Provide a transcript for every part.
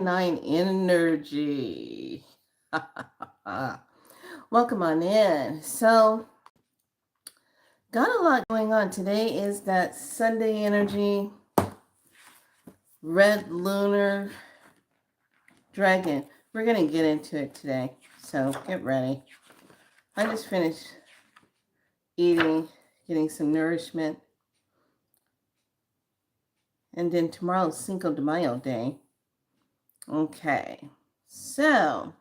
Nine energy. Welcome on in. So, got a lot going on. Today is that Sunday energy, red lunar dragon. We're going to get into it today. So, get ready. I just finished eating, getting some nourishment. And then tomorrow's Cinco de Mayo day. Okay. So,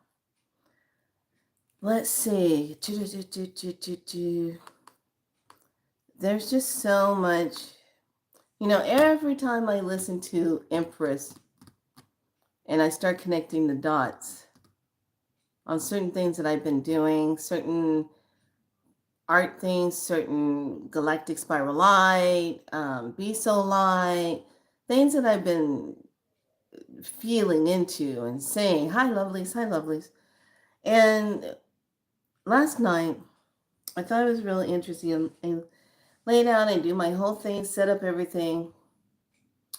let's see. There's just so much. Every time I listen to Empress and I start connecting the dots on certain things that I've been doing, certain art things, certain galactic spiral light, be so light, things that I've been feeling into and saying, hi lovelies, hi lovelies. And last night, I thought it was really interesting. I lay down and do my whole thing, set up everything.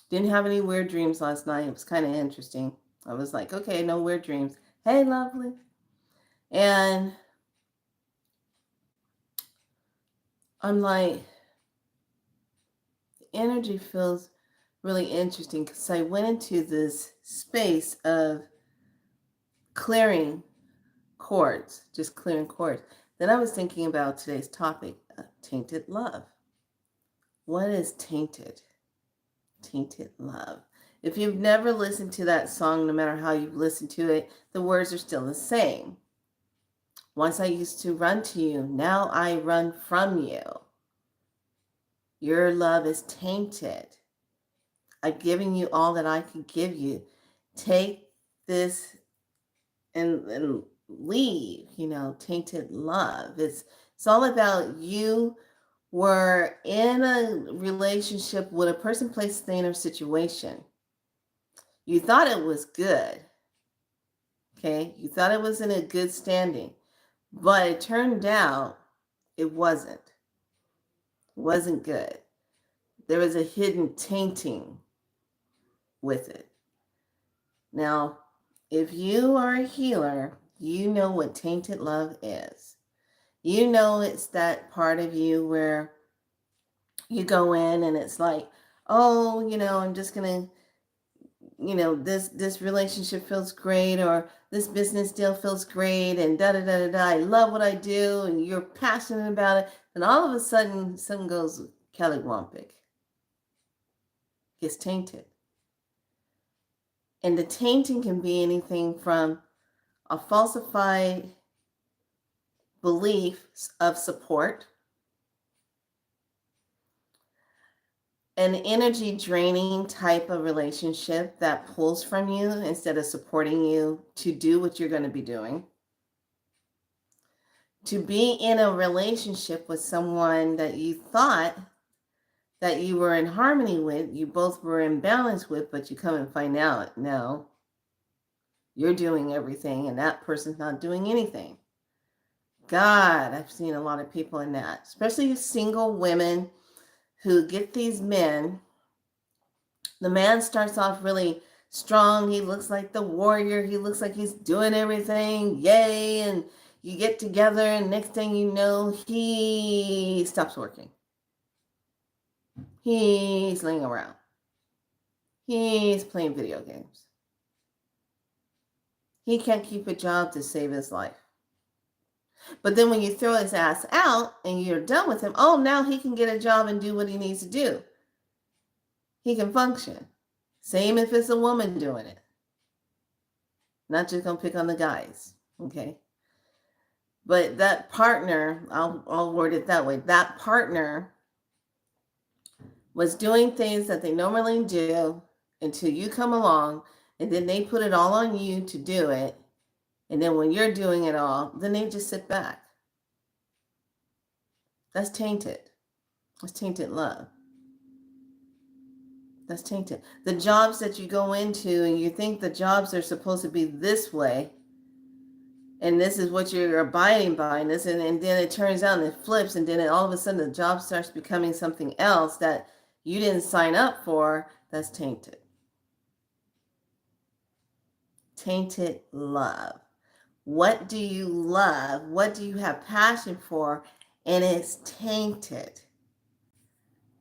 Didn't have any weird dreams last night. It was kind of interesting. I was like, okay, no weird dreams. Hey, lovely. And I'm like, the energy feels really interesting because I went into this space of clearing cords, just clearing cords. Then I was thinking about today's topic, tainted love. What is tainted? Tainted love. If you've never listened to that song, no matter how you've listened to it, the words are still the same. Once I used to run to you, now I run from you. Your love is tainted. I've given you all that I could give you. Take this and leave, tainted love. It's all about you were in a relationship with a person, place, thing, or situation. You thought it was good. Okay? You thought it was in a good standing. But it turned out it wasn't. It wasn't good. There was a hidden tainting with it. Now, if you are a healer, you know what tainted love is. You know it's that part of you where you go in and it's like, oh, I'm just going to, this relationship feels great, or this business deal feels great, and da-da-da-da-da, I love what I do, and you're passionate about it, and all of a sudden, something goes cattywampus, gets tainted. And the tainting can be anything from a falsified belief of support, an energy draining type of relationship that pulls from you instead of supporting you to do what you're going to be doing. To be in a relationship with someone that you thought that you were in harmony with, you both were in balance with, but you come and find out, no, you're doing everything and that person's not doing anything. God, I've seen a lot of people in that, especially single women who get these men. The man starts off really strong. He looks like the warrior. He looks like he's doing everything. Yay. And you get together and next thing you know, he stops working. He's laying around. He's playing video games. He can't keep a job to save his life. But then when you throw his ass out and you're done with him, oh, now he can get a job and do what he needs to do. He can function. Same if it's a woman doing it. Not just going to pick on the guys, okay? But that partner, I'll word it that way, that partner was doing things that they normally do until you come along, and then they put it all on you to do it. And then when you're doing it all, then they just sit back. That's tainted. That's tainted love. That's tainted. The jobs that you go into and you think the jobs are supposed to be this way, and this is what you're abiding by, and this, and then it turns out and it flips, and then all of a sudden the job starts becoming something else that you didn't sign up for. That's tainted. Tainted love. What do you love? What do you have passion for? And it's tainted.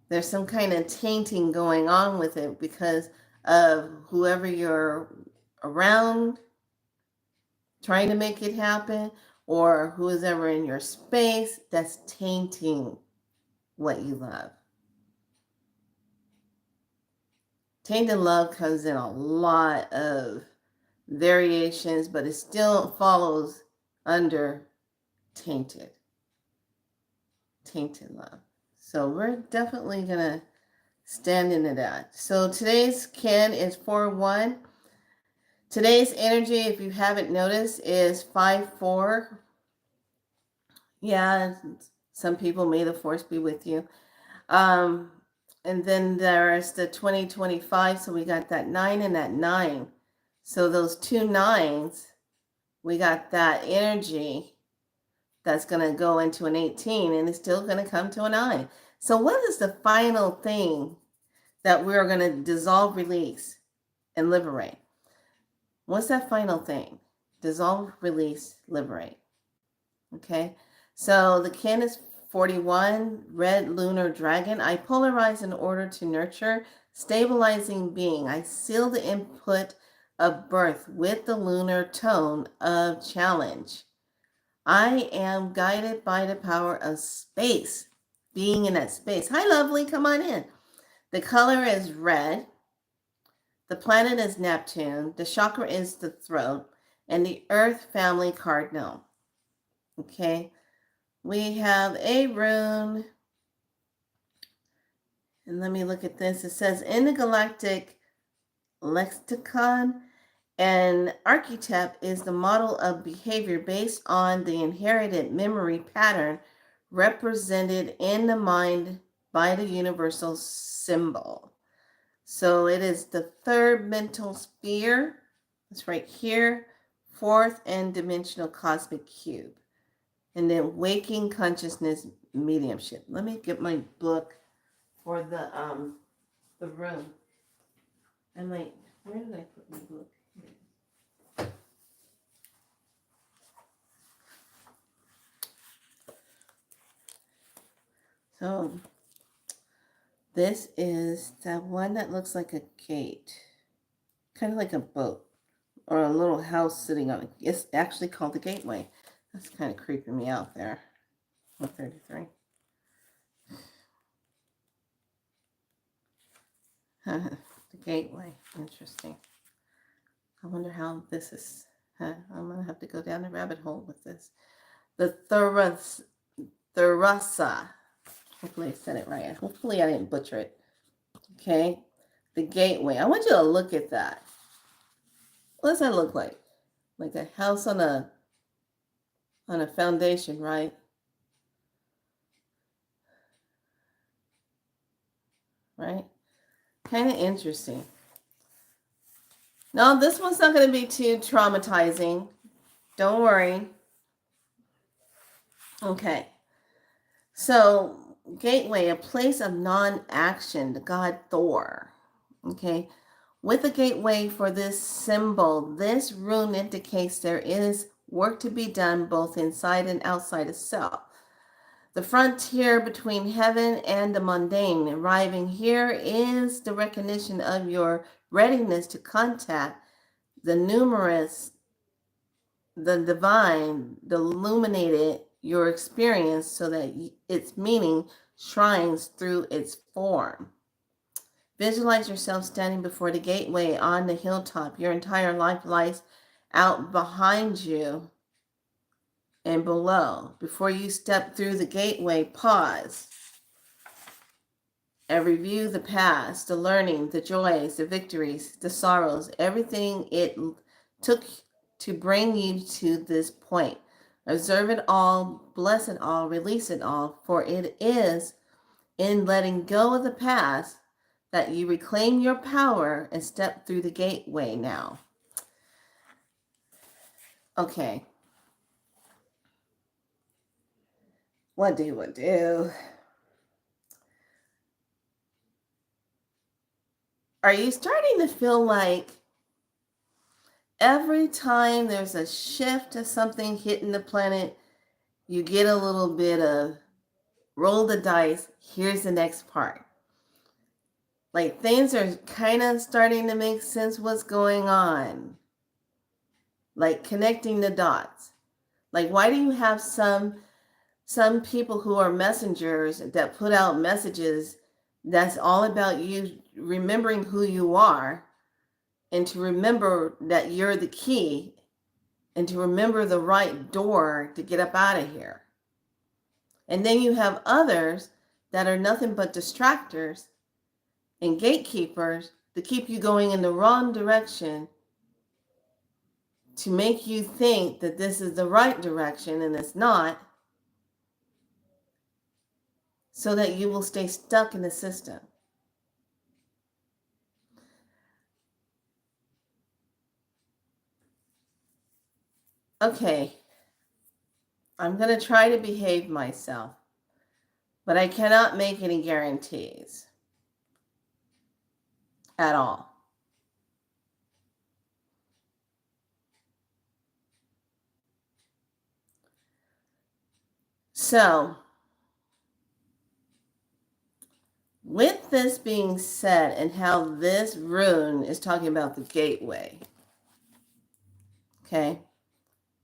There's some kind of tainting going on with it because of whoever you're around trying to make it happen, or who is ever in your space that's tainting what you love. Tainted love comes in a lot of variations, but it still follows under tainted. Tainted love. So we're definitely going to stand into that. So today's Ken is 4-1. Today's energy, if you haven't noticed, is 5-4. Yeah, some people, may the force be with you. And then there's the 2025. So we got that 9 and that 9. So those two 9s, we got that energy that's going to go into an 18, and it's still going to come to a 9. So what is the final thing that we're going to dissolve, release, and liberate? What's that final thing? Dissolve, release, liberate. Okay. So the Ken is 41, red lunar dragon. I polarize in order to nurture, stabilizing being. I seal the input of birth with the lunar tone of challenge. I am guided by the power of space, being in that space. Hi, lovely, come on in. The color is red. The planet is Neptune. The chakra is the throat. And the earth family cardinal. Okay. We have a rune. And let me look at this. It says, in the galactic lexicon, an archetype is the model of behavior based on the inherited memory pattern represented in the mind by the universal symbol. So it is the third mental sphere. It's right here. Fourth and dimensional cosmic cube. And then waking consciousness mediumship. Let me get my book for the room. I'm like, where did I put my book? So this is that one that looks like a gate, kind of like a boat or a little house sitting on it. It's actually called the gateway. That's kind of creeping me out there. 133. The gateway. Interesting. I wonder how this is. I'm going to have to go down the rabbit hole with this. The Tharasa. Hopefully I said it right. Hopefully I didn't butcher it. Okay. The gateway. I want you to look at that. What does that look like? Like a house on a foundation, right? Right? Kind of interesting. No, this one's not going to be too traumatizing. Don't worry. Okay. So, gateway, a place of non-action, the god Thor. Okay. With a gateway for this symbol, this rune indicates there is work to be done both inside and outside of self. The frontier between heaven and the mundane. Arriving here is the recognition of your readiness to contact the numerous, the divine, the illuminated your experience so that its meaning shines through its form. Visualize yourself standing before the gateway on the hilltop. Your entire life lies out behind you and below. Before you step through the gateway, pause and review the past, the learning, the joys, the victories, the sorrows, everything it took to bring you to this point. Observe it all, bless it all, release it all, for it is in letting go of the past that you reclaim your power and step through the gateway now. Okay. What do? Are you starting to feel like every time there's a shift of something hitting the planet, you get a little bit of roll the dice. Here's the next part. Like things are kind of starting to make sense what's going on. Like connecting the dots. Like why do you have some people who are messengers that put out messages that's all about you remembering who you are and to remember that you're the key and to remember the right door to get up out of here. And then you have others that are nothing but distractors and gatekeepers to keep you going in the wrong direction, to make you think that this is the right direction and it's not, so that you will stay stuck in the system. Okay, I'm going to try to behave myself, but I cannot make any guarantees at all. So, with this being said, and how this rune is talking about the gateway, okay,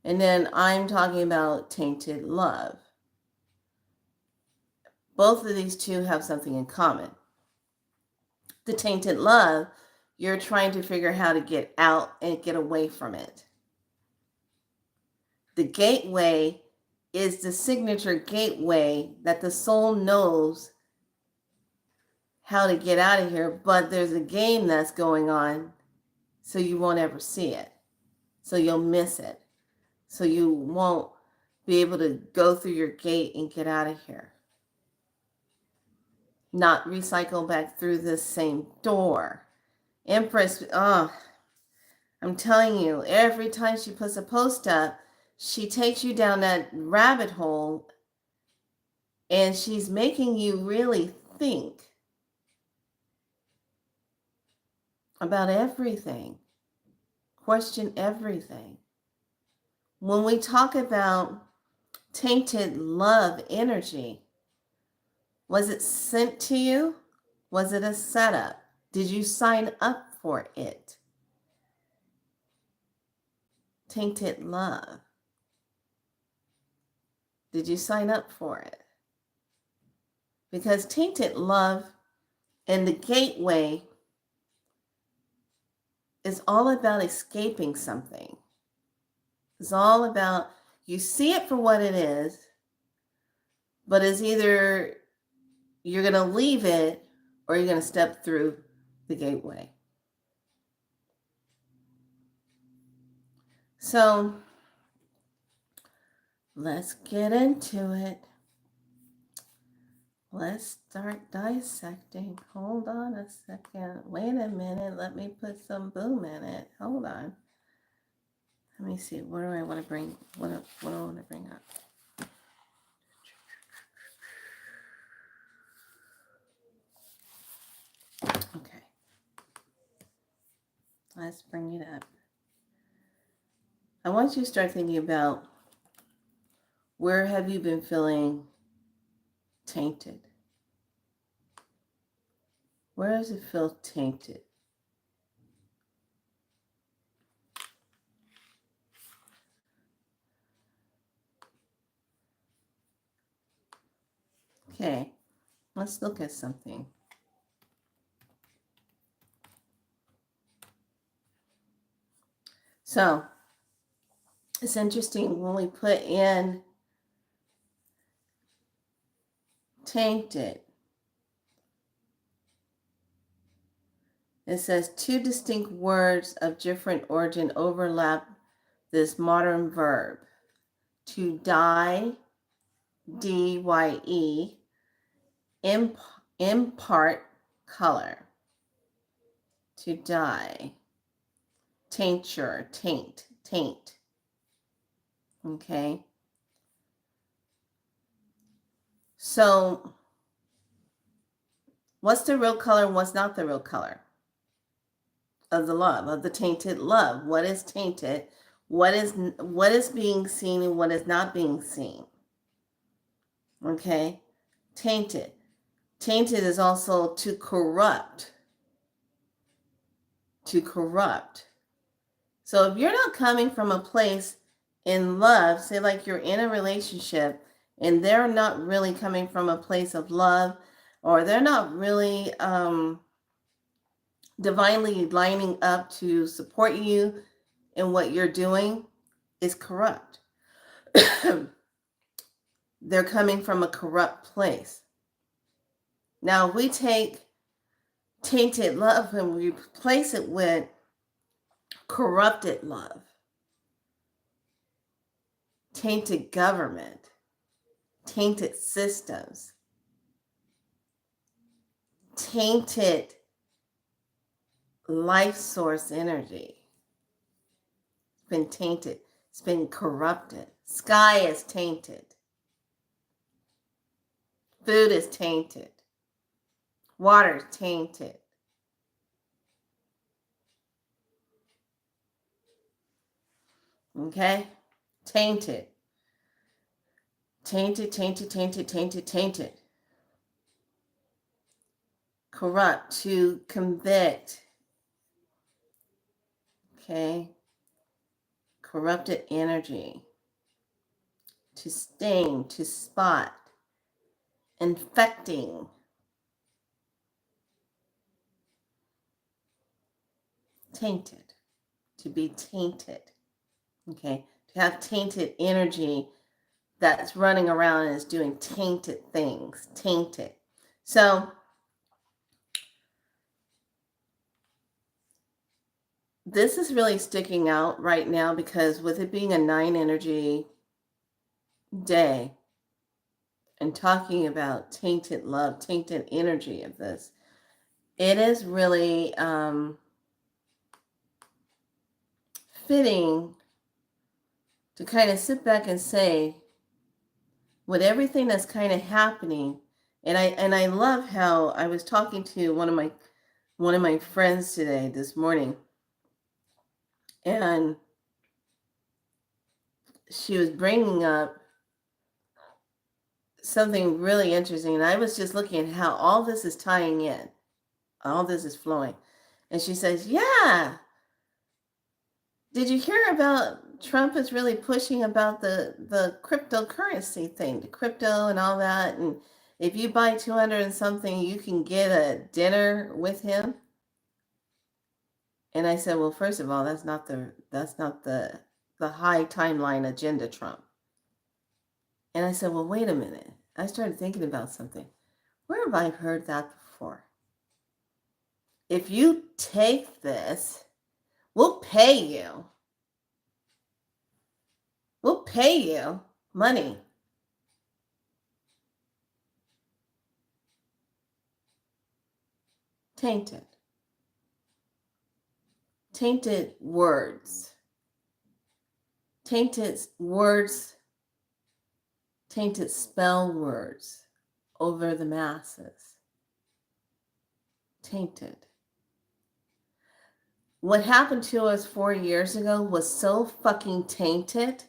and then I'm talking about tainted love. Both of these two have something in common. The tainted love, you're trying to figure out how to get out and get away from it. The gateway is the signature gateway that the soul knows how to get out of here, but there's a game that's going on, so you won't ever see it. So you'll miss it. So you won't be able to go through your gate and get out of here. Not recycle back through this same door. Empress, I'm telling you, every time she puts a post up, she takes you down that rabbit hole and she's making you really think about everything, question everything. When we talk about tainted love energy, was it sent to you? Was it a setup? Did you sign up for it? Tainted love. Did you sign up for it? Because tainted love and the gateway is all about escaping something. It's all about, you see it for what it is, but it's either you're going to leave it or you're going to step through the gateway. So let's get into it. Let's start dissecting. Hold on a second. Wait a minute. Let me put some boom in it. Hold on. Let me see. What do I want to bring? What do I want to bring up? Okay. Let's bring it up. I want you to start thinking about, where have you been feeling tainted? Where does it feel tainted? Okay, let's look at something. So, it's interesting when we put in tainted. It says two distinct words of different origin overlap this modern verb. To dye, D-Y-E, impart color. To dye. Tincture, taint. Okay. So, what's the real color and what's not the real color? of the love, of the tainted love. What is tainted? What is being seen and what is not being seen? Okay? Tainted. Tainted is also to corrupt. To corrupt. So if you're not coming from a place in love, say like you're in a relationship and they're not really coming from a place of love, or they're not really divinely lining up to support you in what you're doing, is corrupt. They're coming from a corrupt place. Now, if we take tainted love and we replace it with corrupted love, tainted government, tainted systems, tainted life source energy, it's been tainted, it's been corrupted. Sky is tainted. Food is tainted. Water is tainted. Okay? Tainted. Tainted, tainted, tainted, tainted, tainted. Corrupt, to convict. Okay? Corrupted energy. To stain, to spot. Infecting. Tainted. To be tainted. Okay? To have tainted energy that's running around and is doing tainted things. Tainted. So, this is really sticking out right now because with it being a 9 energy day and talking about tainted love, tainted energy of this, it is really fitting to kind of sit back and say, with everything that's kind of happening, and I love how I was talking to one of my friends today this morning, and she was bringing up something really interesting, and I was just looking at how all this is tying in, all this is flowing, and she says, "Yeah, did you hear about Trump is really pushing about the cryptocurrency thing, the crypto and all that, and if you buy 200 and something, you can get a dinner with him?" And I said, "Well, first of all, that's not the high timeline agenda Trump." And I said, "Well, wait a minute." I started thinking about something. Where have I heard that before? If you take this, we'll pay you. We'll pay you money. Tainted. Tainted words. Tainted words. Tainted spell words over the masses. Tainted. What happened to us 4 years ago was so fucking tainted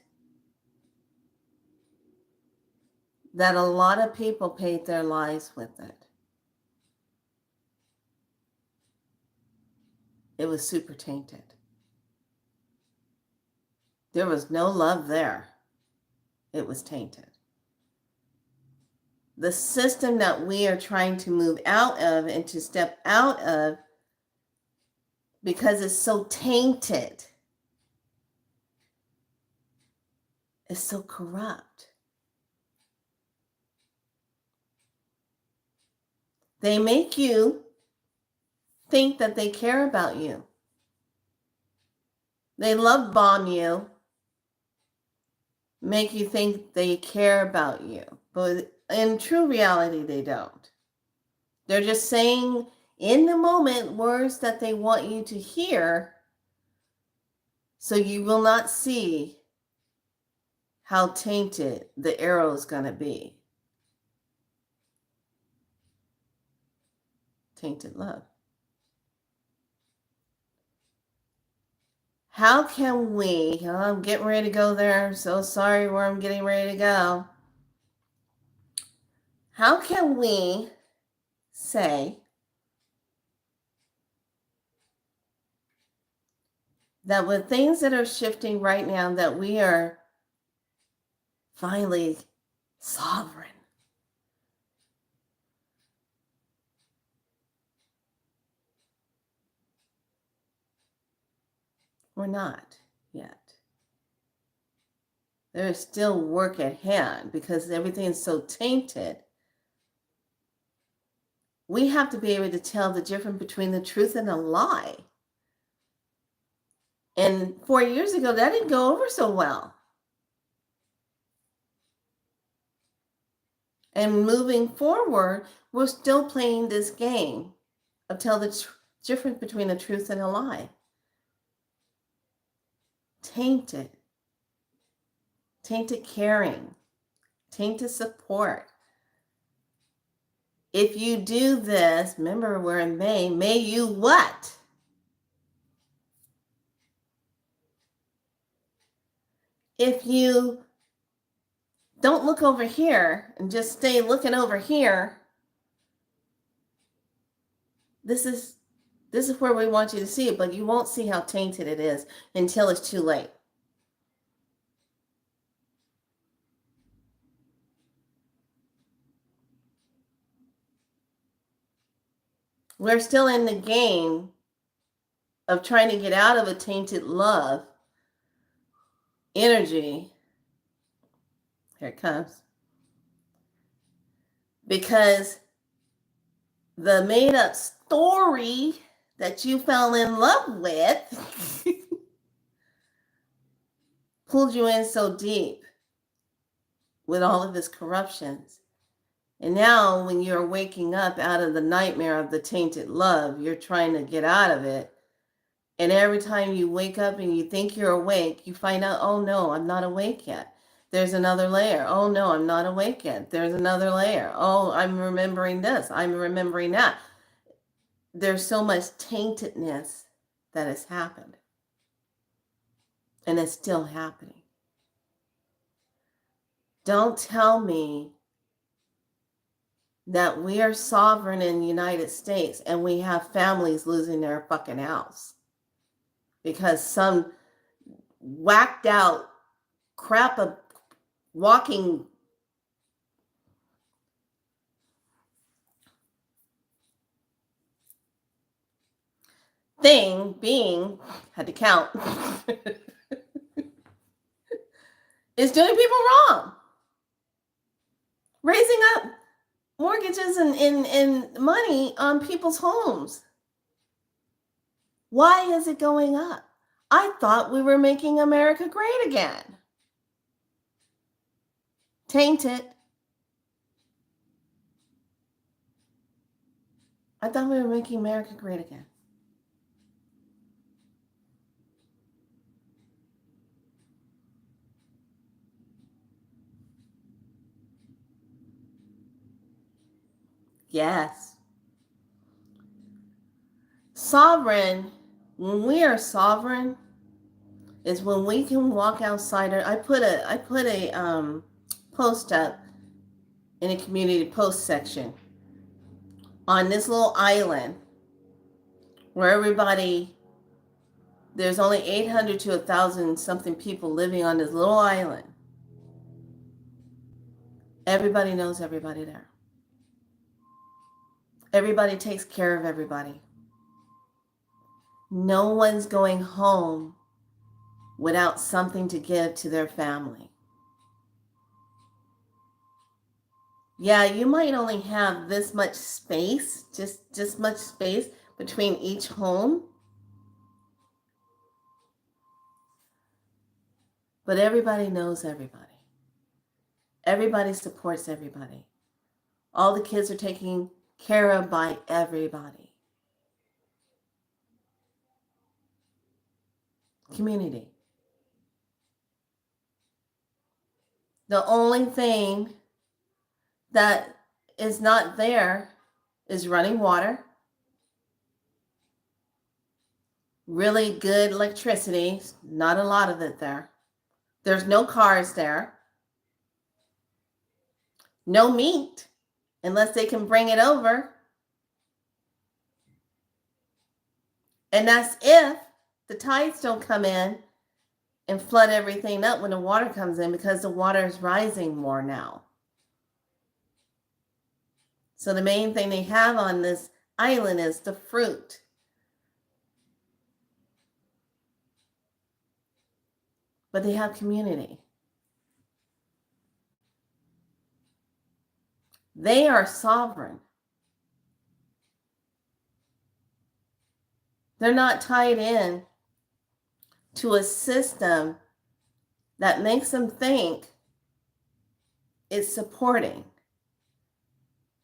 that a lot of people paid their lives with it. It was super tainted. There was no love there. It was tainted. The system that we are trying to move out of and to step out of, because it's so tainted, is so corrupt. They make you think that they care about you. They love bomb you, make you think they care about you. But in true reality, they don't. They're just saying in the moment words that they want you to hear, so you will not see how tainted the arrow is going to be. Tainted love. How can we, I'm getting ready to go there. I'm so sorry where I'm getting ready to go. How can we say that with things that are shifting right now, that we are finally sovereign? We're not yet. There is still work at hand because everything's so tainted. We have to be able to tell the difference between the truth and a lie. And 4 years ago, that didn't go over so well. And moving forward, we're still playing this game of tell the difference between a truth and a lie. Tainted. Tainted caring. Tainted support. If you do this, remember we're in May you what? If you don't look over here and just stay looking over here, this is where we want you to see it, but you won't see how tainted it is until it's too late. We're still in the game of trying to get out of a tainted love energy. Here it comes. Because the made up story that you fell in love with pulled you in so deep with all of his corruptions. And now when you're waking up out of the nightmare of the tainted love, you're trying to get out of it. And every time you wake up and you think you're awake, you find out, oh no, I'm not awake yet. There's another layer. Oh no, I'm not awake yet. There's another layer. Oh, I'm remembering this. I'm remembering that. There's so much taintedness that has happened. And it's still happening. Don't tell me that we are sovereign in the United States and we have families losing their fucking house because some whacked out crap of walking being had to count is doing people wrong, raising up mortgages and money on people's homes. Why is it going up? I thought we were making America great again. Tainted. I thought we were making America great again. Yes. Sovereign, when we are sovereign, is when we can walk outside. I put a post up in a community post section on this little island where there's only 800 to 1,000 something people living on this little island. Everybody knows everybody there. Everybody takes care of everybody. No one's going home without something to give to their family. Yeah, you might only have this much space, just much space between each home. But everybody knows everybody. Everybody supports everybody. All the kids are taken care of by everybody. Community. The only thing that is not there is running water, really good electricity, not a lot of it there. There's no cars there. No meat, unless they can bring it over. And that's if the tides don't come in and flood everything up when the water comes in, because the water is rising more now. So the main thing they have on this island is the fruit. But they have community. They are sovereign. They're not tied in to a system that makes them think it's supporting.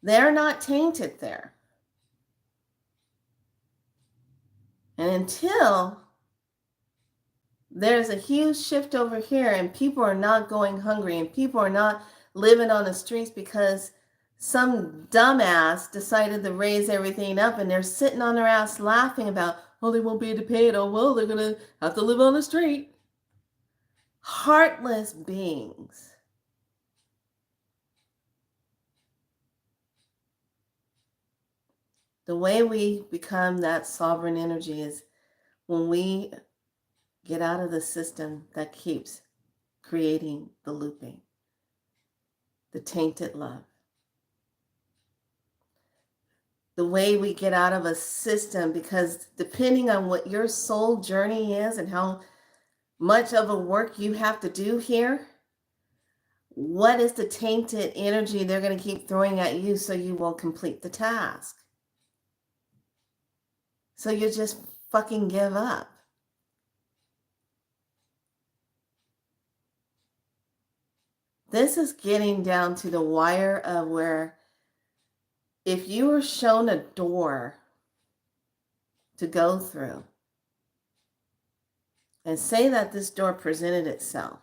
They're not tainted there. And until there's a huge shift over here and people are not going hungry and people are not living on the streets because some dumbass decided to raise everything up and they're sitting on their ass laughing about, oh, they won't be able to pay it. Oh, well, they're going to have to live on the street. Heartless beings. The way we become that sovereign energy is when we get out of the system that keeps creating the looping, the tainted love. The way we get out of a system, because depending on what your soul journey is and how much of a work you have to do here, what is the tainted energy they're going to keep throwing at you so you won't complete the task? So you just fucking give up. This is getting down to the wire of where if you were shown a door to go through, and say that this door presented itself,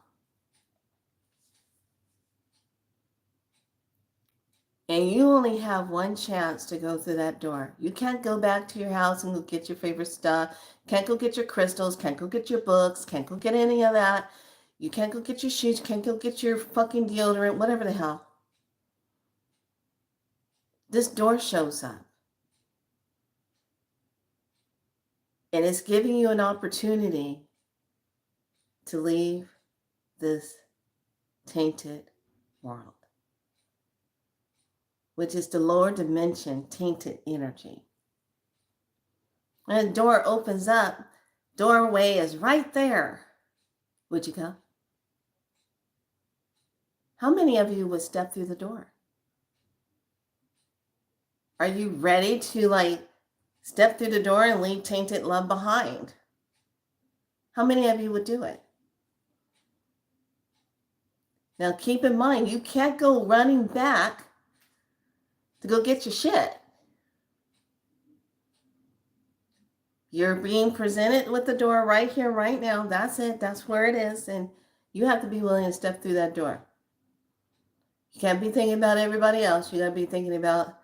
and you only have one chance to go through that door. You can't go back to your house and go get your favorite stuff. Can't go get your crystals. Can't go get your books. Can't go get any of that. You can't go get your shoes. Can't go get your fucking deodorant, whatever the hell. This door shows up. And it's giving you an opportunity to leave this tainted world, which is the lower dimension tainted energy. And the door opens up, doorway is right there. Would you go? How many of you would step through the door? Are you ready to step through the door and leave tainted love behind? How many of you would do it? Now keep in mind, you can't go running back to go get your shit. You're being presented with the door right here, right now. That's it. That's where it is. And you have to be willing to step through that door. You can't be thinking about everybody else. You got to be thinking about...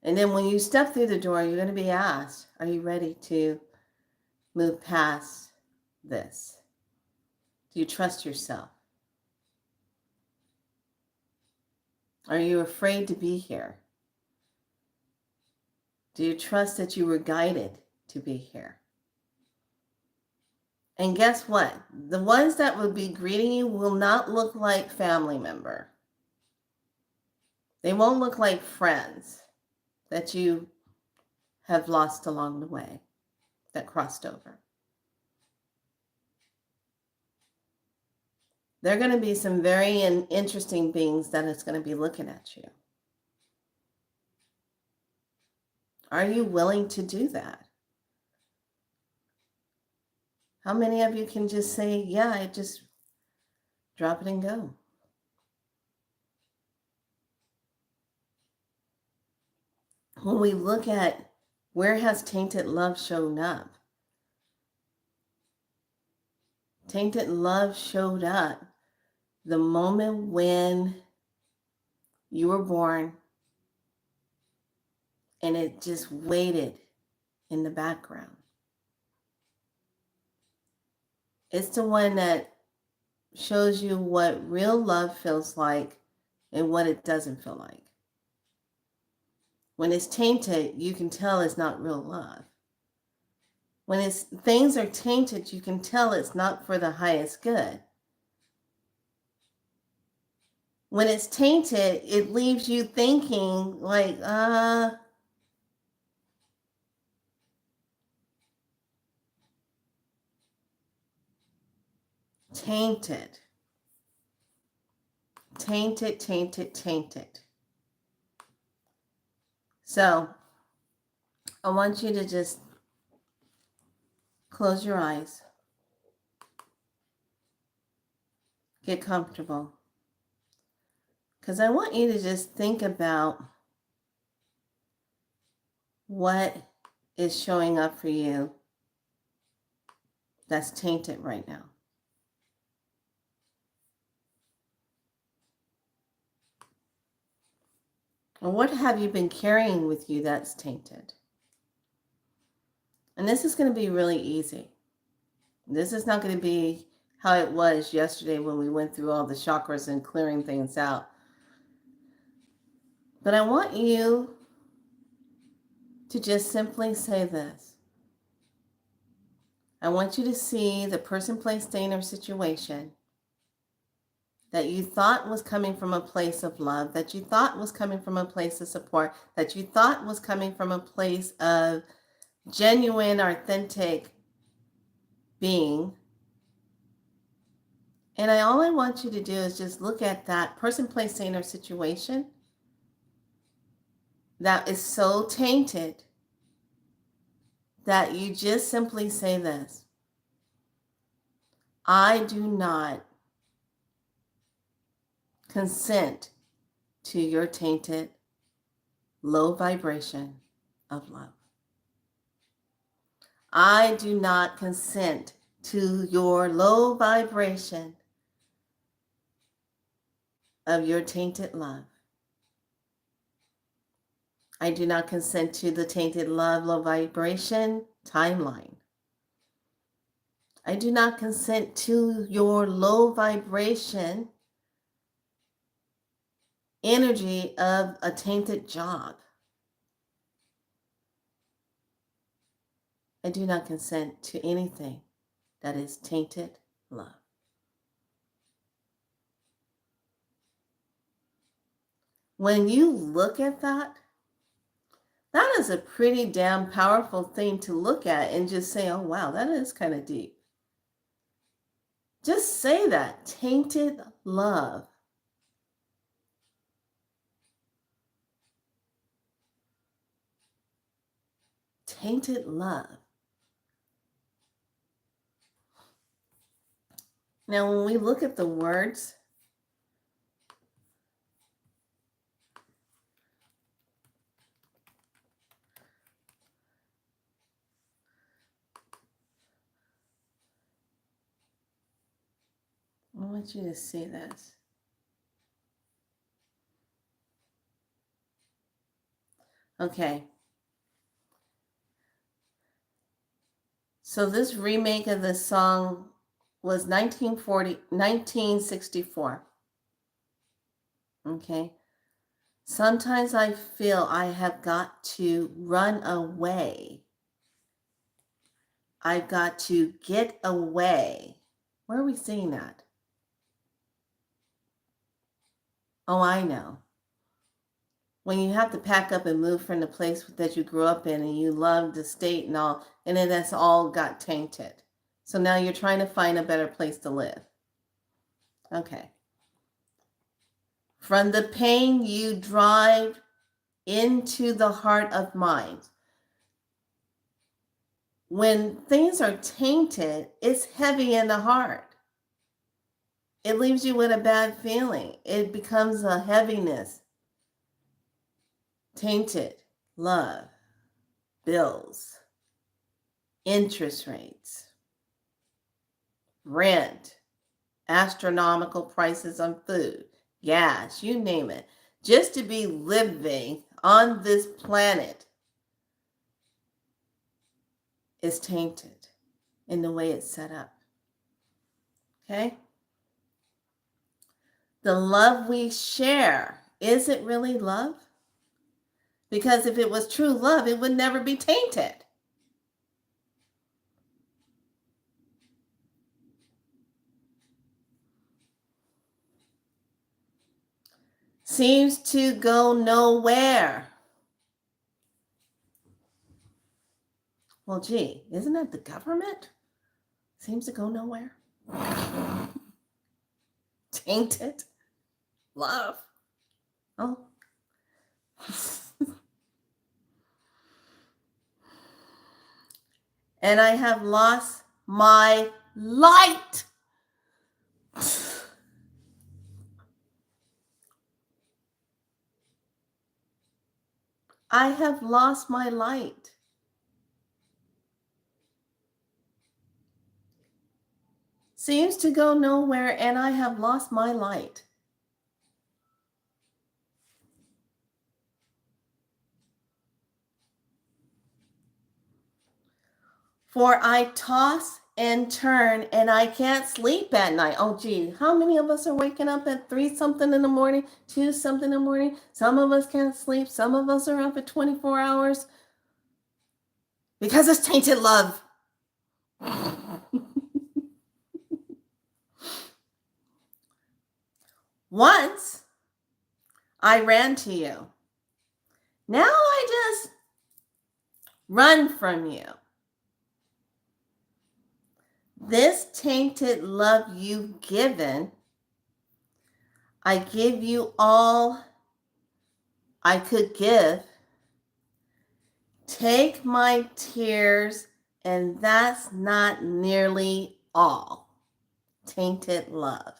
And then when you step through the door, you're going to be asked, are you ready to move past this? Do you trust yourself? Are you afraid to be here? Do you trust that you were guided to be here? And guess what? The ones that will be greeting you will not look like family member. They won't look like friends that you have lost along the way, that crossed over. There are going to be some very interesting beings that is going to be looking at you. Are you willing to do that? How many of you can just say, yeah, I just drop it and go? When we look at where has tainted love shown up, tainted love showed up the moment when you were born, and it just waited in the background. It's the one that shows you what real love feels like and what it doesn't feel like. When it's tainted, you can tell it's not real love. When things are tainted, you can tell it's not for the highest good. When it's tainted, it leaves you thinking like, tainted. Tainted, tainted, tainted. So I want you to just close your eyes. Get comfortable. Because I want you to just think about what is showing up for you that's tainted right now. And what have you been carrying with you that's tainted? And this is going to be really easy. This is not going to be how it was yesterday when we went through all the chakras and clearing things out. But I want you to just simply say this. I want you to see the person, place, thing, or situation that you thought was coming from a place of love, that you thought was coming from a place of support, that you thought was coming from a place of genuine, authentic being. And all I want you to do is just look at that person, place, thing, or situation that is so tainted that you just simply say this: I do not consent to your tainted low vibration of love. I do not consent to your low vibration of your tainted love. I do not consent to the tainted love, low vibration timeline. I do not consent to your low vibration energy of a tainted job. I do not consent to anything that is tainted love. When you look at that, that is a pretty damn powerful thing to look at and just say, oh, wow, that is kind of deep. Just say that. Tainted love. Tainted love. Now, when we look at the words, I want you to see this. Okay. So this remake of this song was 1964. Okay. Sometimes I feel I have got to run away. I've got to get away. Where are we seeing that? Oh, I know. When you have to pack up and move from the place that you grew up in and you love the state and all, and then that's all got tainted. So now you're trying to find a better place to live. Okay. From the pain you drive into the heart of mind. When things are tainted, it's heavy in the heart. It leaves you with a bad feeling. It becomes a heaviness. Tainted love, bills, interest rates, rent, astronomical prices on food, gas, you name it. Just to be living on this planet is tainted in the way it's set up. Okay? The love we share, is it really love? Because if it was true love, it would never be tainted. Seems to go nowhere. Well, gee, isn't that the government? Seems to go nowhere. Tainted love. Oh. And I have lost my light. I have lost my light. Seems to go nowhere, and I have lost my light. For I toss and turn, and I can't sleep at night. Oh, gee, how many of us are waking up at 3 something in the morning, 2 something in the morning? Some of us can't sleep. Some of us are up at 24 hours. Because it's tainted love. Once I ran to you. Now I just run from you. This tainted love you've given, I give you all I could give. Take my tears, and that's not nearly all. Tainted love.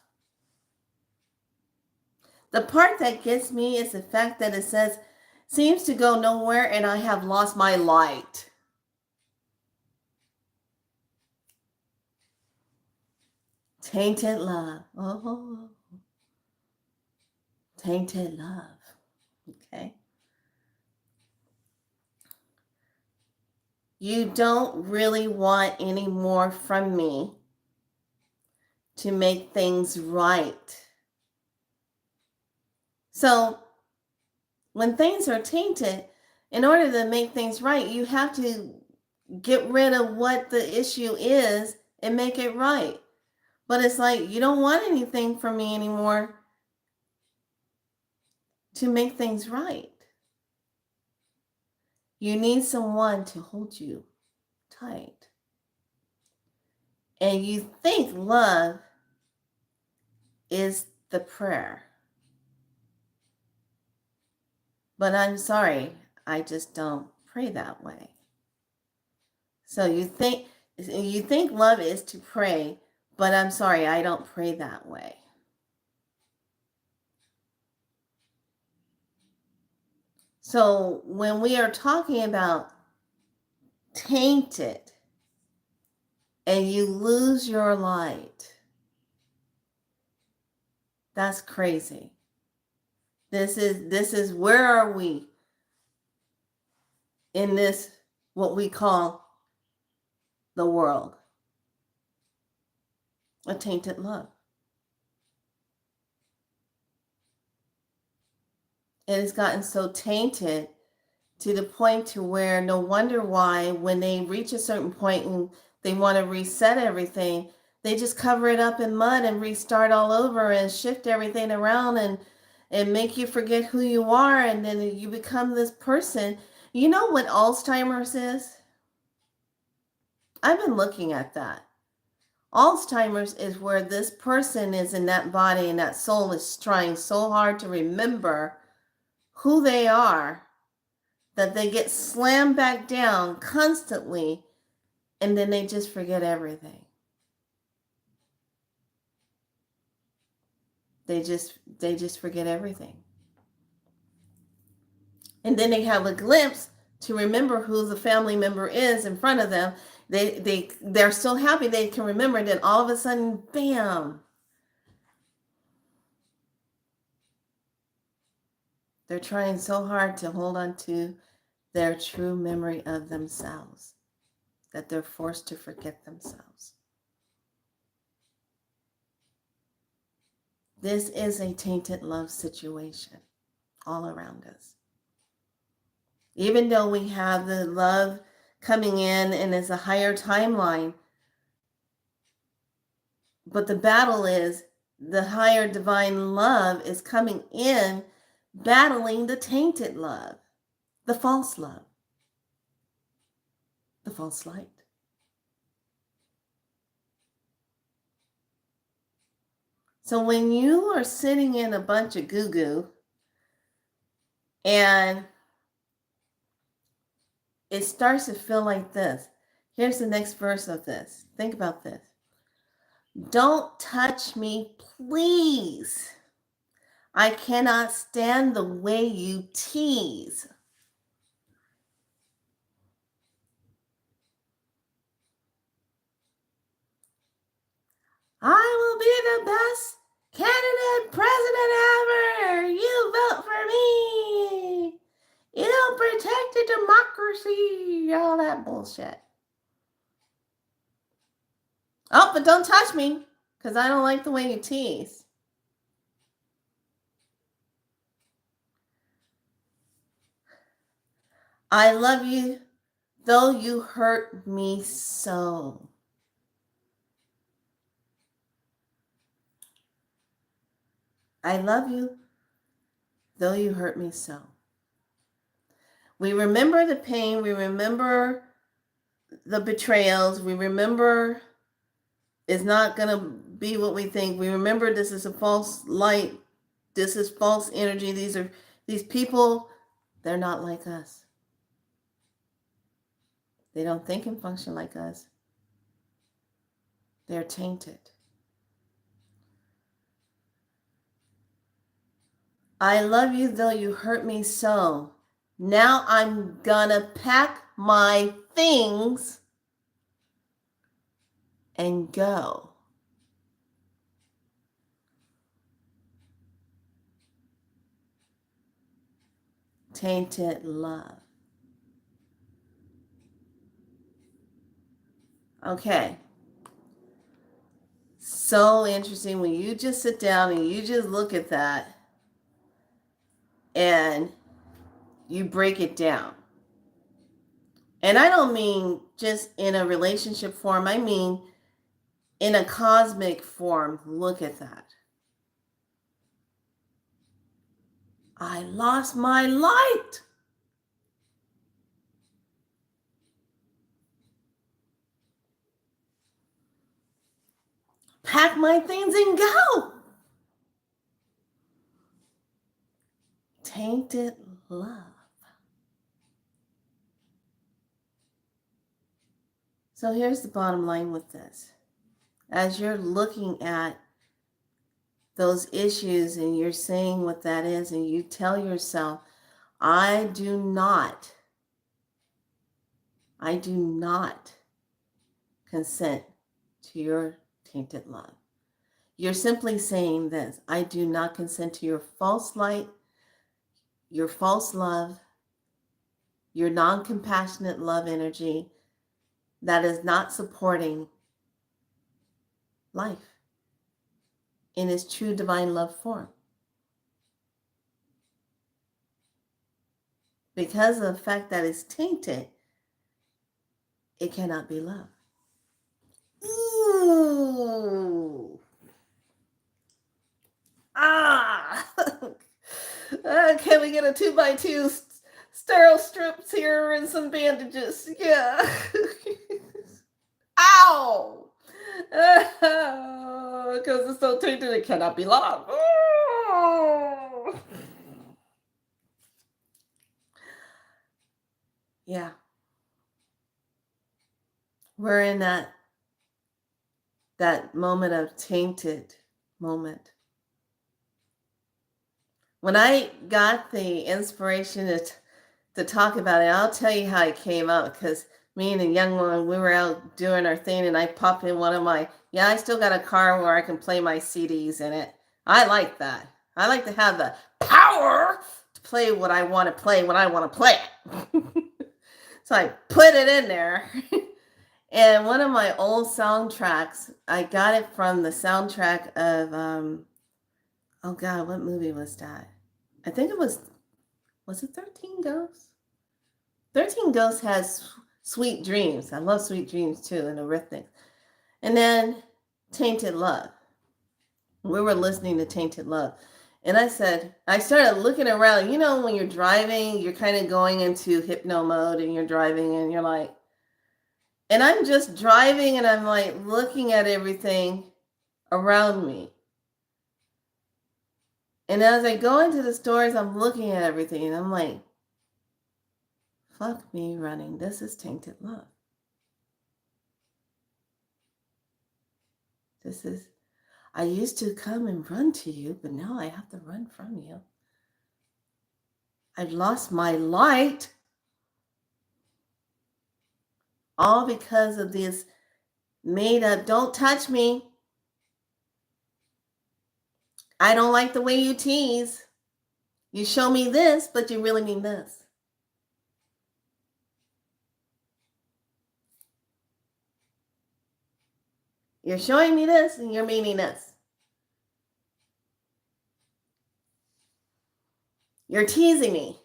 The part that gets me is the fact that it says, seems to go nowhere, and I have lost my light. Tainted love. Oh, tainted love. Okay. You don't really want any more from me to make things right. So when things are tainted, in order to make things right, you have to get rid of what the issue is and make it right. But it's like you don't want anything from me anymore to make things right. You need someone to hold you tight. And you think love is the prayer. But I'm sorry, I just don't pray that way. So you think love is to pray, but I'm sorry, I don't pray that way. So when we are talking about tainted and you lose your light, that's crazy. This is where are we in this what we call the world? A tainted love. It has gotten so tainted to the point to where no wonder why when they reach a certain point and they want to reset everything, they just cover it up in mud and restart all over and shift everything around and make you forget who you are, and then you become this person. You know what Alzheimer's is? I've been looking at that. Alzheimer's is where this person is in that body and that soul is trying so hard to remember who they are that they get slammed back down constantly, and then they just forget everything. They just forget everything. And then they have a glimpse to remember who the family member is in front of them. They're so happy they can remember, and then all of a sudden, bam. They're trying so hard to hold on to their true memory of themselves that they're forced to forget themselves. This is a tainted love situation all around us. Even though we have the love coming in and it's a higher timeline, but the battle is the higher divine love is coming in, battling the tainted love, the false love, the false light. So when you are sitting in a bunch of goo-goo and it starts to feel like this, here's the next verse of this. Think about this. Don't touch me, please. I cannot stand the way you tease. I will be the best candidate president ever. You vote for me. You'll protect the democracy. All that bullshit. Oh, but don't touch me because I don't like the way you tease. I love you, though you hurt me so. I love you, though you hurt me so. We remember the pain. We remember the betrayals. We remember it's not going to be what we think. We remember this is a false light. This is false energy. These people, they're not like us. They don't think and function like us. They're tainted. I love you, though you hurt me so. Now I'm gonna pack my things and go. Tainted love. Okay. So interesting when you just sit down and you just look at that and you break it down. And I don't mean just in a relationship form, I mean in a cosmic form. Look at that. I lost my light. Pack my things and go. Tainted love. So here's the bottom line with this. As you're looking at those issues and you're saying what that is, and you tell yourself, I do not consent to your tainted love. You're simply saying this: I do not consent to your false light, your false love, your non-compassionate love energy that is not supporting life in its true divine love form. Because of the fact that it's tainted, it cannot be love. Ooh. Ah. Can we get a 2x2 sterile strips here and some bandages? Yeah. Ow. Because it's so tainted, it cannot be love. Oh. Yeah. We're in that moment of tainted moment. When I got the inspiration to talk about it, I'll tell you how it came up, because me and a young one, we were out doing our thing, and I popped in one of my, I still got a car where I can play my CDs in it. I like that. I like to have the power to play what I want to play when I want to play it. So I put it in there, And one of my old soundtracks, I got it from the soundtrack of oh God, what movie was that? I think it was it 13 Ghosts? 13 Ghosts has Sweet Dreams. I love Sweet Dreams too, and Eurythmics. And then Tainted Love. We were listening to Tainted Love. And I started looking around. You know, when you're driving, you're kind of going into hypno mode and you're driving and you're like, and I'm just driving and I'm like looking at everything around me. And as I go into the stores, I'm looking at everything and I'm like, fuck me running. This is Tainted Love. I used to come and run to you, but now I have to run from you. I've lost my light. All because of this made up, don't touch me. I don't like the way you tease. You show me this, but you really mean this. You're showing me this and you're meaning this. You're teasing me.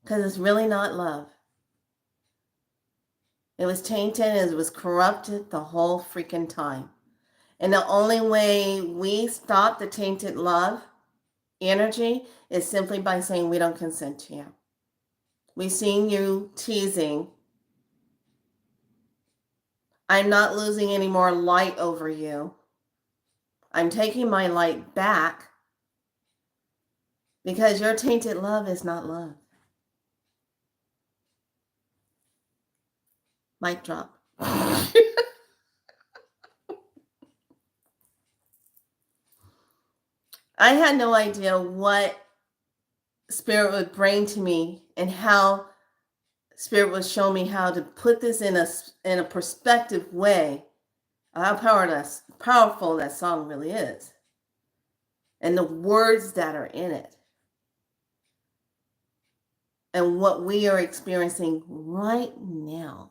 Because it's really not love. It was tainted and it was corrupted the whole freaking time. And the only way we stop the tainted love energy is simply by saying we don't consent to you. We've seen you teasing. I'm not losing any more light over you. I'm taking my light back because your tainted love is not love. Mic drop. I had no idea what Spirit would bring to me and how Spirit would show me how to put this in a perspective way. How powerful that song really is. And the words that are in it. And what we are experiencing right now.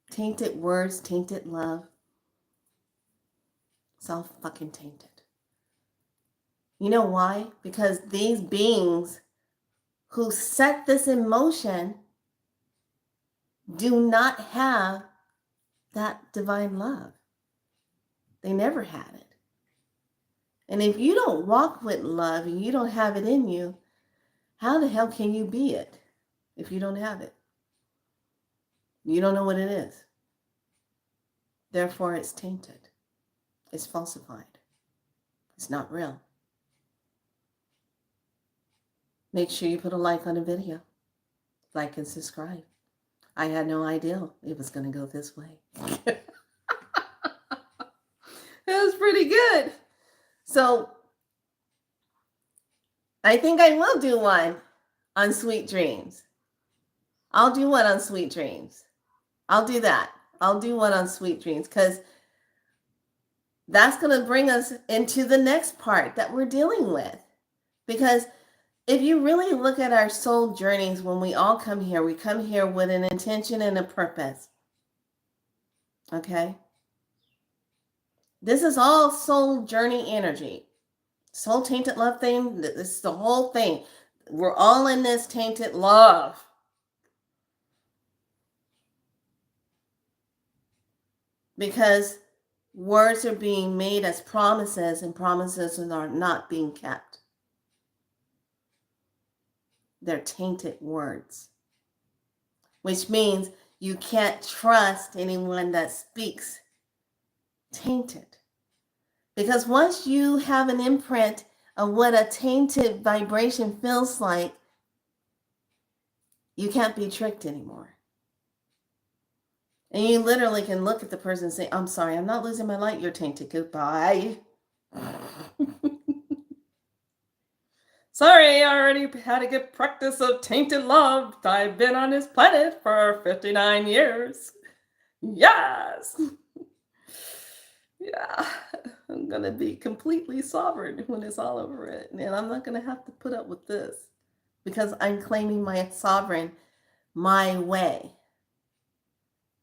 Tainted words, tainted love. It's all fucking tainted. You know why? Because these beings who set this in motion do not have that divine love. They never had it. And if you don't walk with love and you don't have it in you, how the hell can you be it if you don't have it? You don't know what it is. Therefore, it's tainted. It's falsified. It's not real. Make sure you put a like on the video. Like and subscribe. I had no idea it was going to go this way. It was pretty good. So, I think I will do one on Sweet Dreams. I'll do one on Sweet Dreams. I'll do that. I'll do one on Sweet Dreams because that's going to bring us into the next part that we're dealing with. Because if you really look at our soul journeys, when we all come here, we come here with an intention and a purpose. Okay? This is all soul journey energy. Soul tainted love thing, this is the whole thing. We're all in this tainted love. Because words are being made as promises and promises are not being kept. They're tainted words. Which means you can't trust anyone that speaks tainted. Because once you have an imprint of what a tainted vibration feels like, you can't be tricked anymore. And you literally can look at the person and say, I'm sorry, I'm not losing my light. You're tainted. Goodbye. Sorry, I already had a good practice of tainted love. I've been on this planet for 59 years. Yes. Yeah, I'm going to be completely sovereign when it's all over it. And I'm not going to have to put up with this because I'm claiming my sovereign my way,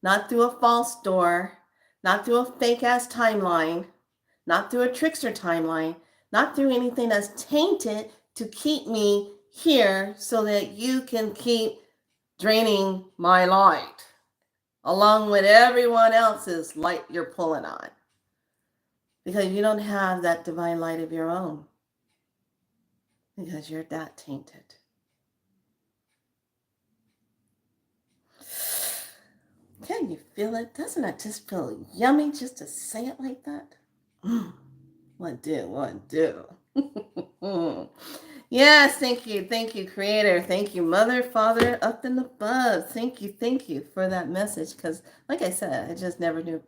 not through a false door, not through a fake ass timeline, not through a trickster timeline, not through anything that's tainted to keep me here so that you can keep draining my light along with everyone else's light you're pulling on. Because you don't have that divine light of your own. Because you're that tainted. Can you feel it? Doesn't it just feel yummy just to say it like that? What do? Yes, thank you, Creator. Thank you, Mother, Father, up and above. Thank you for that message. Because, like I said, I just never knew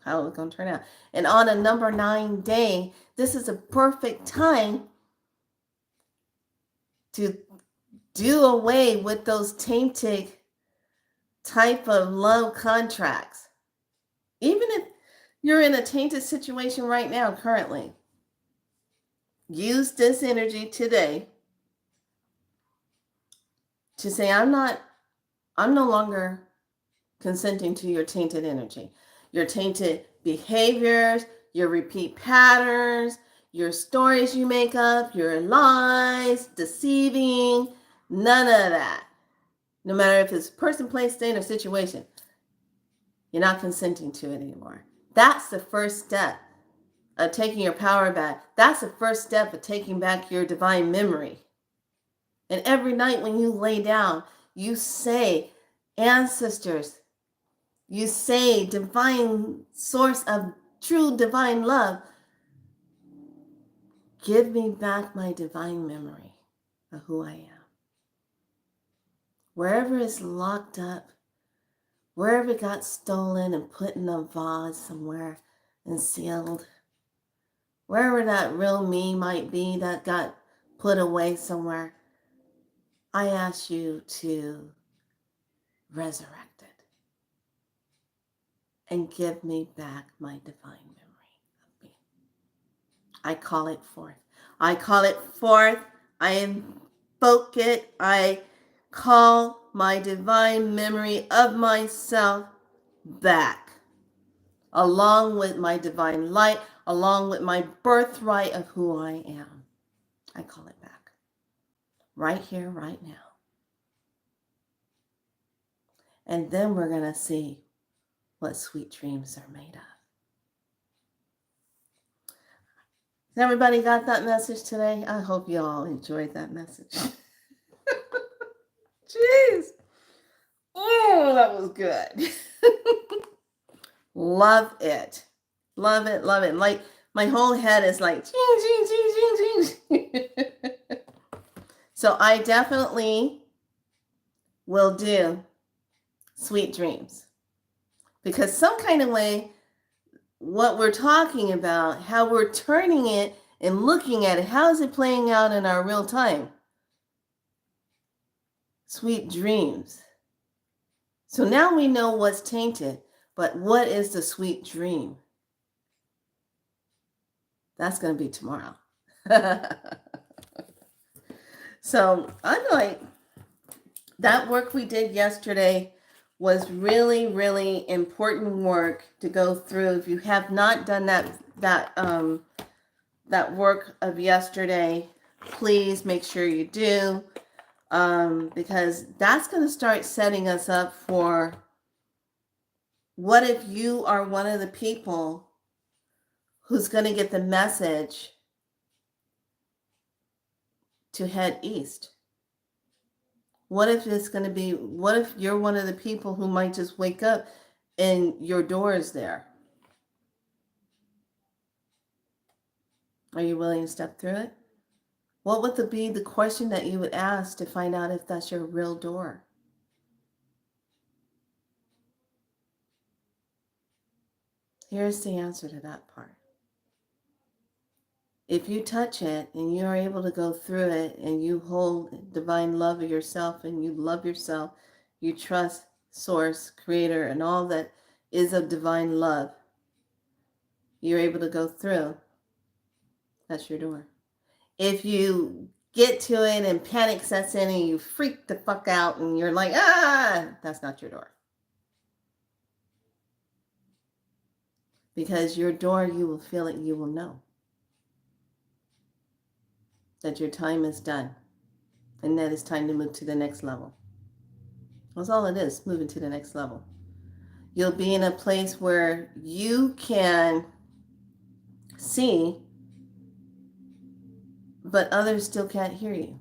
how it was going to turn out. And on a number 9 day, this is a perfect time to do away with those tainted type of love contracts. Even if you're in a tainted situation right now, currently, use this energy today to say, I'm no longer consenting to your tainted energy, your tainted behaviors, your repeat patterns, your stories you make up, your lies, deceiving, none of that. No matter if it's person, place, thing, or situation, you're not consenting to it anymore. That's the first step of taking your power back. That's the first step of taking back your divine memory. And every night when you lay down, you say, ancestors, you say, divine source of true divine love, give me back my divine memory of who I am. Wherever it's locked up, wherever it got stolen and put in a vase somewhere and sealed, wherever that real me might be that got put away somewhere, I ask you to resurrect it and give me back my divine memory of me. I call it forth. I call it forth. I invoke it. I call my divine memory of myself back, along with my divine light, along with my birthright of who I am. I call it back. Right here, right now. And then we're going to see what sweet dreams are made of. Has everybody got that message today? I hope you all enjoyed that message. Jeez. Oh, that was good. Love it. Love it, love it. Like my whole head is like, ching, ching, ching, ching, ching. So I definitely will do sweet dreams. Because some kind of way, what we're talking about, how we're turning it and looking at it, how is it playing out in our real time? Sweet dreams. So now we know what's tainted, but what is the sweet dream? That's going to be tomorrow. So I'm like, that work we did yesterday was really, really important work to go through. If you have not done that work of yesterday, please make sure you do, because that's going to start setting us up for what if you are one of the people who's going to get the message to head east. What if you're one of the people who might just wake up and your door is there? Are you willing to step through it? What would be the question that you would ask to find out if that's your real door? Here's the answer to that part. If you touch it and you are able to go through it and you hold divine love of yourself and you love yourself, you trust source, creator, and all that is of divine love, you're able to go through, that's your door. If you get to it and panic sets in and you freak the fuck out and you're like, that's not your door. Because your door, you will feel it, you will know that your time is done and that it's time to move to the next level. That's all it is, moving to the next level. You'll be in a place where you can see, but others still can't hear you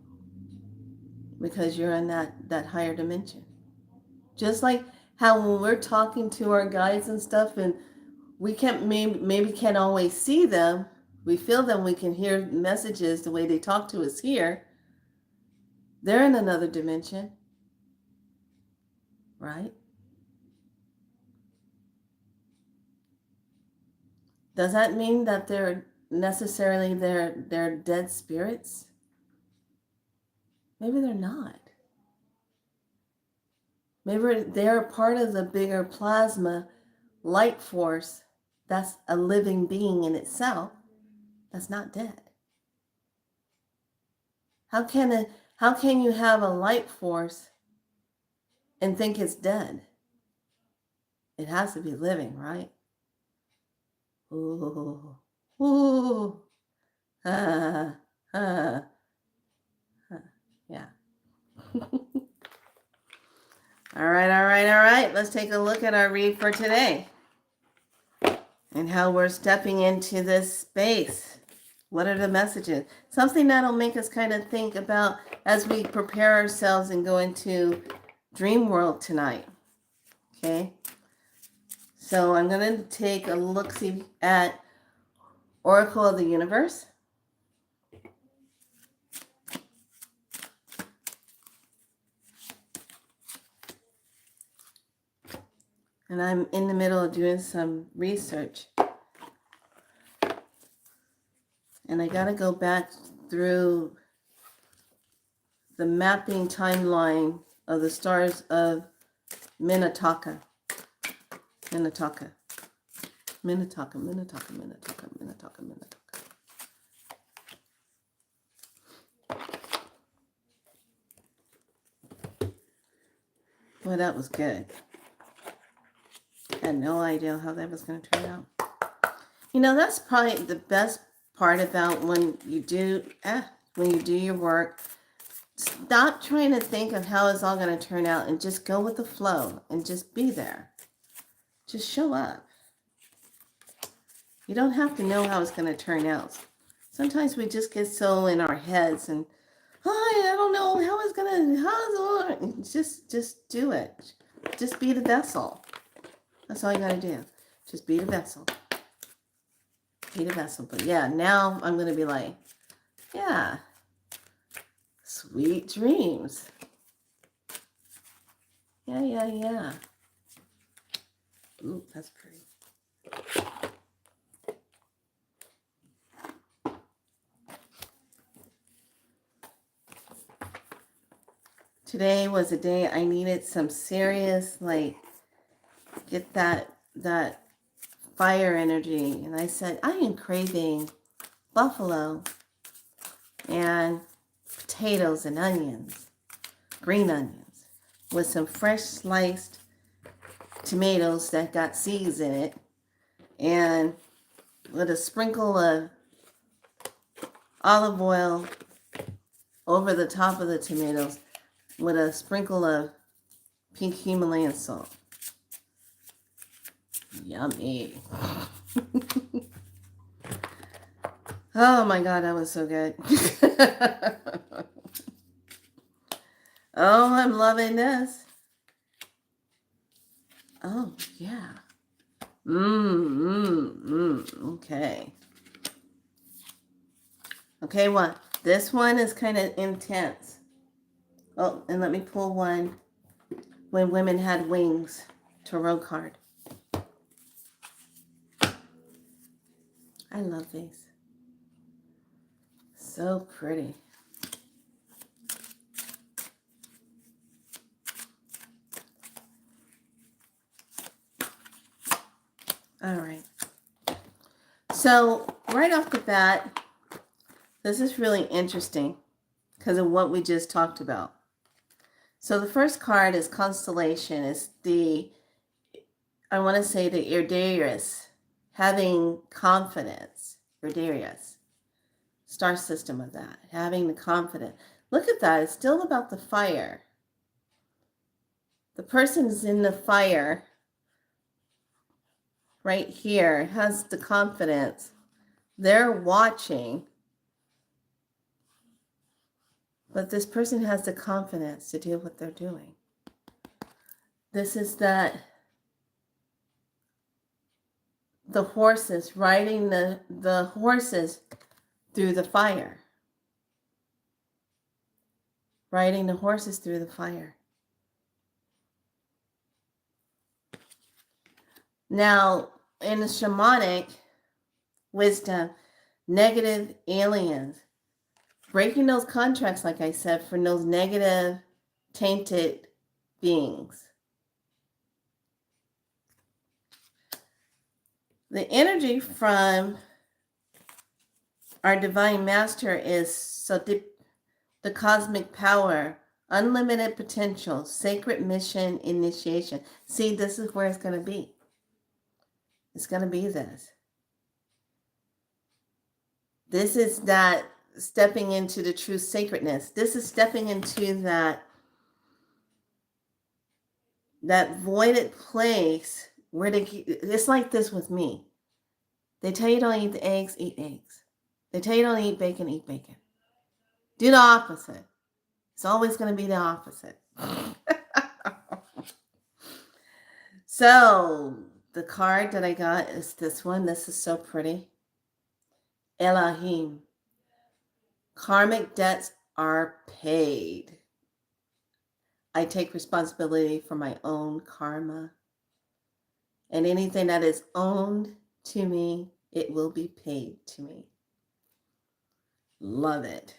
because you're in that higher dimension. Just like how when we're talking to our guides and stuff and we can't maybe can't always see them, we feel them, we can hear messages the way they talk to us here. They're in another dimension, right? Does that mean that they're necessarily they're dead spirits? Maybe they're not. Maybe they're part of the bigger plasma light force that's a living being in itself that's not dead. How can you have a light force and think it's dead? It has to be living, right? Ooh, ooh, ah, ah, ah. Yeah. All right. Let's take a look at our read for today and how we're stepping into this space. What are the messages? Something that'll make us kind of think about as we prepare ourselves and go into dream world tonight. Okay. So I'm going to take a look-see at Oracle of the Universe. And I'm in the middle of doing some research. And I got to go back through the mapping timeline of the stars of Minnetonka. Minnetonka. Well, that was good. I had no idea how that was going to turn out. You know, that's probably the best part about when you do your work. Stop trying to think of how it's all going to turn out and just go with the flow and just be there. Just show up. You don't have to know how it's going to turn out. Sometimes we just get so in our heads and, I don't know how it's going to, just do it. Just be the vessel. That's all you got to do. Just be the vessel. Be the vessel. But yeah, now I'm going to be like, yeah, sweet dreams. Yeah. Ooh, that's pretty. Today was a day I needed some serious, get that fire energy. And I said, I am craving buffalo and potatoes and onions, green onions, with some fresh sliced tomatoes that got seeds in it, and with a sprinkle of olive oil over the top of the tomatoes with a sprinkle of pink Himalayan salt. Yummy. Oh my God, that was so good. Oh, I'm loving this. Oh, yeah. Okay. Okay, what? This one is kind of intense. Oh, and let me pull one. When Women Had Wings, tarot card. I love these. So pretty. All right. So right off the bat, this is really interesting because of what we just talked about. So the first card is Constellation. It's I want to say the Erdarius, having confidence. Erdarius, star system of that, having the confidence. Look at that. It's still about the fire. The person's in the fire right here, has the confidence. They're watching, but this person has the confidence to do what they're doing. This is that the horses, riding the horses through the fire. Riding the horses through the fire. Now, in the shamanic wisdom, negative aliens, breaking those contracts, like I said, for those negative, tainted beings. The energy from our divine master is the cosmic power, unlimited potential, sacred mission, initiation. See, this is where it's going to be. It's going to be this. This is that stepping into the true sacredness. This is stepping into that voided place where it's like this with me. They tell you don't eat the eggs, eat eggs. They tell you don't eat bacon, eat bacon. Do the opposite. It's always going to be the opposite. So, the card that I got is this one. This is so pretty. Elohim. Karmic debts are paid. I take responsibility for my own karma. And anything that is owned to me, it will be paid to me. Love it.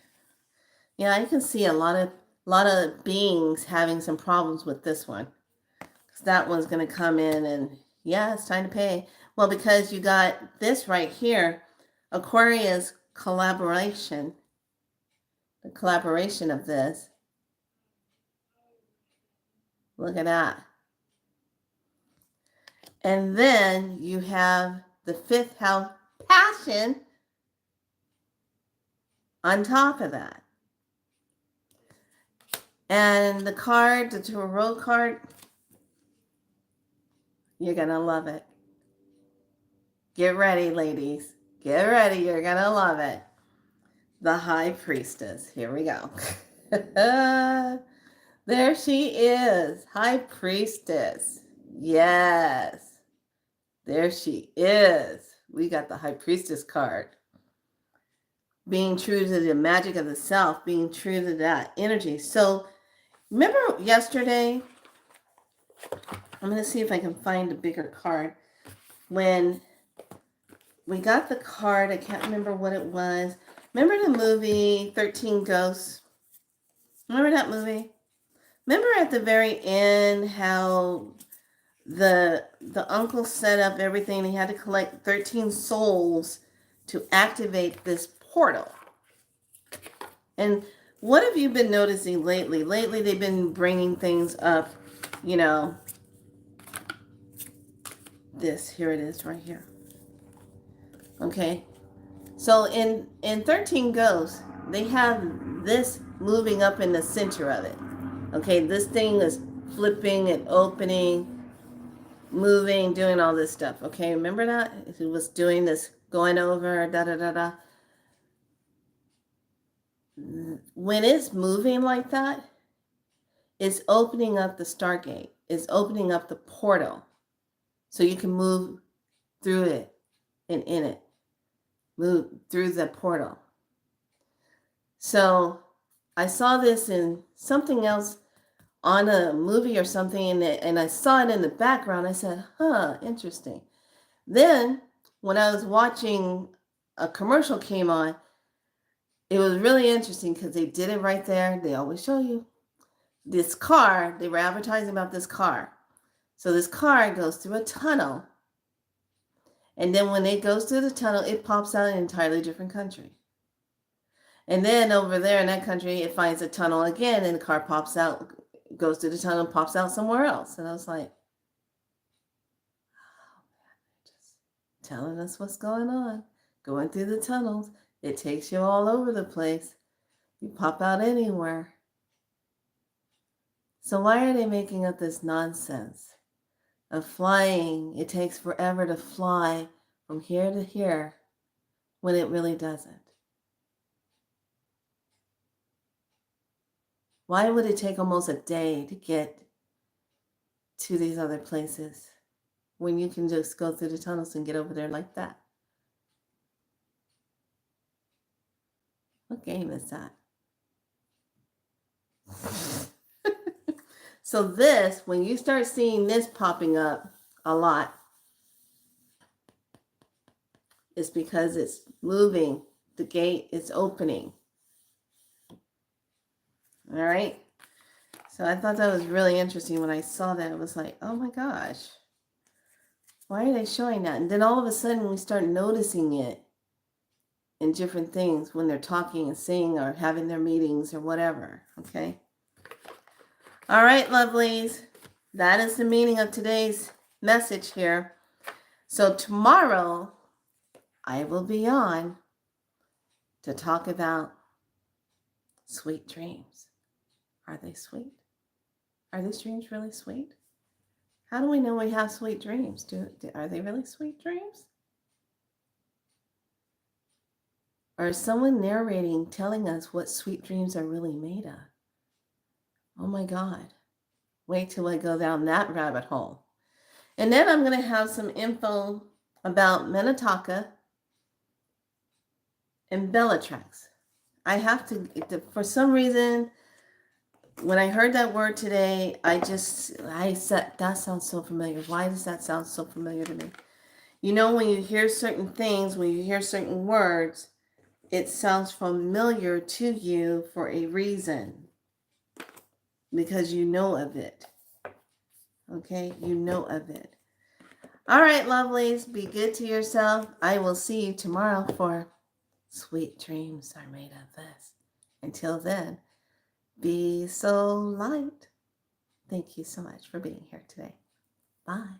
Yeah, I can see a lot of beings having some problems with this one. Because that one's going to come in and, yeah, it's time to pay. Well, because you got this right here, Aquarius collaboration. The collaboration of this. Look at that. And then you have the fifth house passion on top of that. And the card, the tarot card, you're going to love it. Get ready, ladies. Get ready. You're going to love it. The High Priestess. Here we go. There she is. High Priestess. Yes. There she is. We got the High Priestess card. Being true to the magic of the self. Being true to that energy. So, remember yesterday? I'm going to see if I can find a bigger card. When we got the card, I can't remember what it was. Remember the movie 13 Ghosts? Remember that movie? Remember at the very end how the uncle set up everything. He had to collect 13 souls to activate this portal. And what have you been noticing lately? Lately, they've been bringing things up, you know. Here it is right here. Okay. So in 13 Ghosts, they have this moving up in the center of it. Okay, this thing is flipping and opening, moving, doing all this stuff. Okay, remember that? It was doing this, going over, da-da-da-da. When it's moving like that, it's opening up the Stargate. It's opening up the portal. So you can move through it and in it. Move through the portal. So I saw this in something else on a movie or something, and I saw it in the background. I said, interesting. Then when I was watching, a commercial came on. It was really interesting because they did it right there. They always show you this car. They were advertising about this car. So this car goes through a tunnel, And then when it goes through the tunnel, it pops out in an entirely different country. And then over there in that country, it finds a tunnel again, and the car pops out, goes through the tunnel, and pops out somewhere else. And I was like, oh man, they're just telling us what's going on. Going through the tunnels, it takes you all over the place. You pop out anywhere. So why are they making up this nonsense of flying? It takes forever to fly from here to here when it really doesn't. Why would it take almost a day to get to these other places when you can just go through the tunnels and get over there like that? What game is that? So this, when you start seeing this popping up a lot, it's because it's moving. The gate is opening. All right. So I thought that was really interesting when I saw that. It was like, oh my gosh, why are they showing that? And then all of a sudden we start noticing it in different things when they're talking and singing or having their meetings or whatever. Okay. All right, lovelies. That is the meaning of today's message here. So tomorrow I will be on to talk about sweet dreams. Are they sweet? Are these dreams really sweet? How do we know we have sweet dreams? Are they really sweet dreams? Or is someone narrating, telling us what sweet dreams are really made of? Oh my God. Wait till I go down that rabbit hole. And then I'm going to have some info about Minnetonka and Bellatrix. I have to, for some reason, when I heard that word today, I said, that sounds so familiar. Why does that sound so familiar to me? You know, when you hear certain things, when you hear certain words, it sounds familiar to you for a reason. Because you know of it. Okay? You know of it. All right, lovelies. Be good to yourself. I will see you tomorrow for Sweet Dreams Are Made of This. Until then, be so light. Thank you so much for being here today. Bye.